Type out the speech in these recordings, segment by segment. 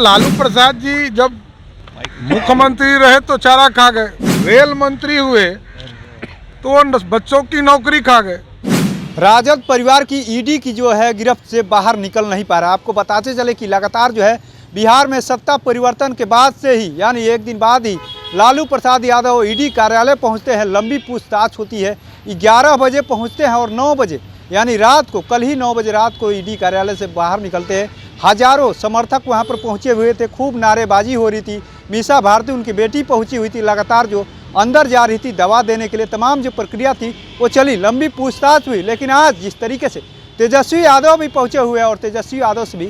लालू प्रसाद जी जब मुख्यमंत्री रहे तो चारा खा गए, रेल मंत्री हुए तो बच्चों की नौकरी खा गए। राजद परिवार की ईडी की जो है गिरफ्त से बाहर निकल नहीं पा रहा। आपको बताते चले कि लगातार जो है बिहार में सत्ता परिवर्तन के बाद से ही यानी एक दिन बाद ही लालू प्रसाद यादव ईडी कार्यालय पहुंचते हैं। लंबी पूछताछ होती है, 11 बजे पहुंचते हैं और 9 बजे यानी रात को, कल ही 9 बजे रात को ईडी कार्यालय से बाहर निकलते हैं। हजारों समर्थक वहां पर पहुंचे हुए थे, खूब नारेबाजी हो रही थी। मीसा भारती उनकी बेटी पहुंची हुई थी, लगातार जो अंदर जा रही थी दवा देने के लिए, तमाम जो प्रक्रिया थी वो चली, लंबी पूछताछ हुई। लेकिन आज जिस तरीके से तेजस्वी यादव भी पहुंचे हुए हैं और तेजस्वी यादव से भी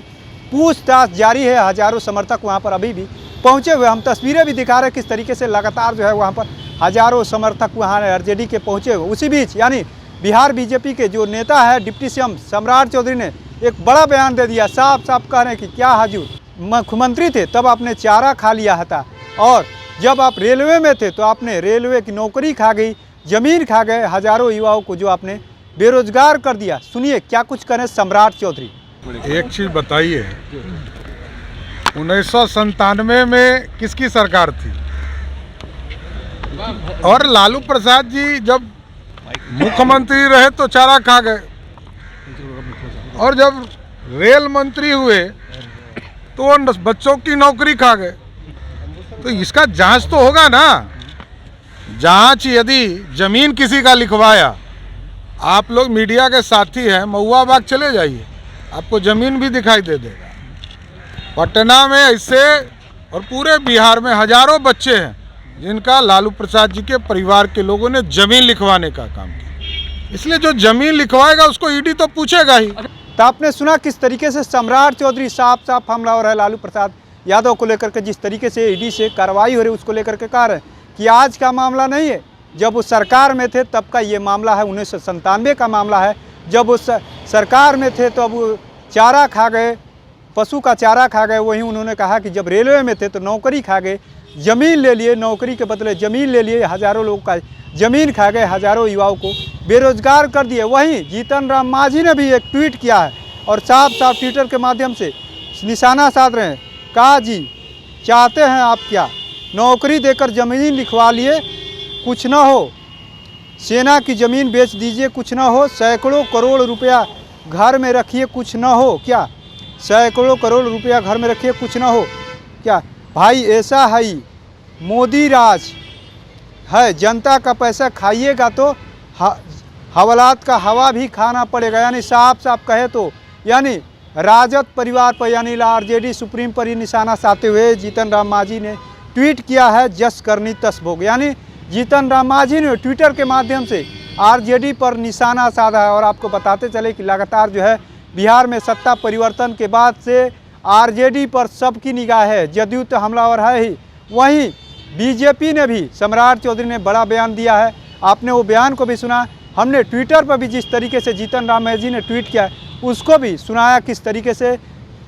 पूछताछ जारी है, हजारों समर्थक वहां पर अभी भी पहुंचे हुए। हम तस्वीरें भी दिखा रहे हैं किस तरीके से लगातार जो है वहां पर हजारों समर्थक वहां आरजेडी के पहुंचे हुए। उसी बीच यानी बिहार बीजेपी के जो नेता है डिप्टी सीएम सम्राट चौधरी ने एक बड़ा बयान दे दिया, साफ साफ कह रहे हैं कि क्या हजूर मुख्यमंत्री थे तब आपने चारा खा लिया था, और जब आप रेलवे में थे तो आपने रेलवे की नौकरी खा गई, ज़मीन खा गए, हजारों युवाओं को जो आपने बेरोजगार कर दिया। सुनिए क्या कुछ करें सम्राट चौधरी। एक चीज़ बताइए, 1997 में किसकी सरकार थी? और लालू प्रसाद जी जब मुख्यमंत्री रहे तो चारा खा गए, और जब रेल मंत्री हुए तो बच्चों की नौकरी खा गए। तो इसका जांच तो होगा ना। जांच यदि जमीन किसी का लिखवाया, आप लोग मीडिया के साथी हैं, महुआ बाग चले जाइए, आपको जमीन भी दिखाई दे देगा। पटना में ऐसे और पूरे बिहार में हजारों बच्चे हैं जिनका लालू प्रसाद जी के परिवार के लोगों ने जमीन लिखवाने का काम किया। इसलिए जो जमीन लिखवाएगा उसको ईडी तो पूछेगा ही। तो आपने सुना किस तरीके से सम्राट चौधरी साफ साफ हमलावर है लालू प्रसाद यादव को लेकर के। जिस तरीके से ईडी से कार्रवाई हो रही है उसको लेकर के कह रहे हैं कि आज का मामला नहीं है, जब वो सरकार में थे तब का ये मामला है, 1997 का मामला है। जब वो सरकार में थे तो अब वो चारा खा गए, पशु का चारा खा गए। वहीं उन्होंने कहा कि जब रेलवे में थे तो नौकरी खा गए, ज़मीन ले लिए, नौकरी के बदले ज़मीन ले लिए, हज़ारों लोगों का ज़मीन खा गए, हज़ारों युवाओं को बेरोजगार कर दिए। वहीं जीतन राम मांझी ने भी एक ट्वीट किया है और साफ साफ ट्विटर के माध्यम से निशाना साध रहे हैं। कहा जी चाहते हैं आप क्या, नौकरी देकर ज़मीन लिखवा लिए कुछ ना हो, सेना की ज़मीन बेच दीजिए कुछ ना हो, सैकड़ों करोड़ रुपया घर में रखिए कुछ ना हो क्या, सैकड़ों करोड़ रुपया घर में रखिए कुछ ना हो क्या। भाई ऐसा है ही, मोदी राज है, जनता का पैसा खाइएगा तो हवालात का हवा भी खाना पड़ेगा। यानी साफ साफ कहे तो यानी राजद परिवार पर यानी आरजेडी सुप्रीम पर ही निशाना साधते हुए जीतन राम मांझी ने ट्वीट किया है, जस करनी तस भोग। यानी जीतन राम मांझी ने ट्विटर के माध्यम से आरजेडी पर निशाना साधा है। और आपको बताते चले कि लगातार जो है बिहार में सत्ता परिवर्तन के बाद से आरजेडी पर सबकी निगाह है, जदयू तो हमलावर है ही, वहीं बीजेपी ने भी, सम्राट चौधरी ने बड़ा बयान दिया है। आपने वो बयान को भी सुना, हमने ट्विटर पर भी जिस तरीके से जीतन राम मांझी ने ट्वीट किया उसको भी सुनाया किस तरीके से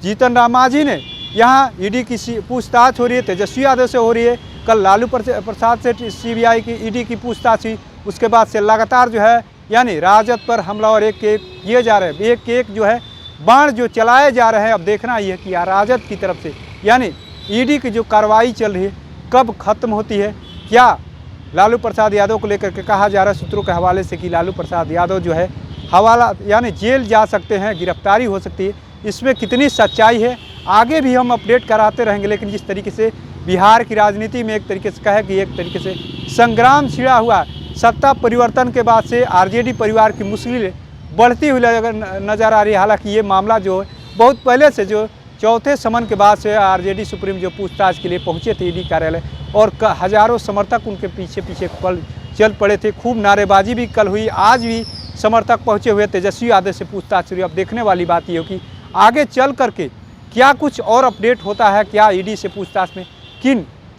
जीतन राम मांझी ने। यहाँ ईडी की पूछताछ हो रही है, तेजस्वी यादव से हो रही है, कल लालू प्रसाद से सीबीआई की ईडी की पूछताछ हुई, उसके बाद से लगातार जो है यानी राजद पर हमलावर एक एक किए जा रहे हैं, एक एक जो है बाण जो चलाए जा रहे हैं। अब देखना ये है कि राजद की तरफ से यानी ईडी की जो कार्रवाई चल रही है कब खत्म होती है। क्या लालू प्रसाद यादव को लेकर के कहा जा रहा है सूत्रों के हवाले से कि लालू प्रसाद यादव जो है हवाला यानी जेल जा सकते हैं, गिरफ्तारी हो सकती है, इसमें कितनी सच्चाई है आगे भी हम अपडेट कराते रहेंगे। लेकिन जिस तरीके से बिहार की राजनीति में एक तरीके से कहे कि एक तरीके से संग्राम छिड़ा हुआ, सत्ता परिवर्तन के बाद से आरजेडी परिवार की मुश्किलें बढ़ती हुई नज़र आ रही है। हालांकि ये मामला जो है बहुत पहले से जो चौथे समन के बाद से आरजेडी सुप्रीम जो पूछताछ के लिए पहुंचे थे ईडी कार्यालय, और हजारों समर्थक उनके पीछे पीछे चल पड़े थे। खूब नारेबाजी भी कल हुई, आज भी समर्थक पहुंचे हुए तेजस्वी यादव से पूछताछ हुई। अब देखने वाली बात ये हो कि आगे चल करके क्या कुछ और अपडेट होता है, क्या ईडी से पूछताछ में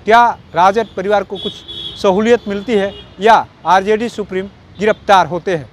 क्या राजद परिवार को कुछ सहूलियत मिलती है या आरजेडी सुप्रीम गिरफ्तार होते हैं।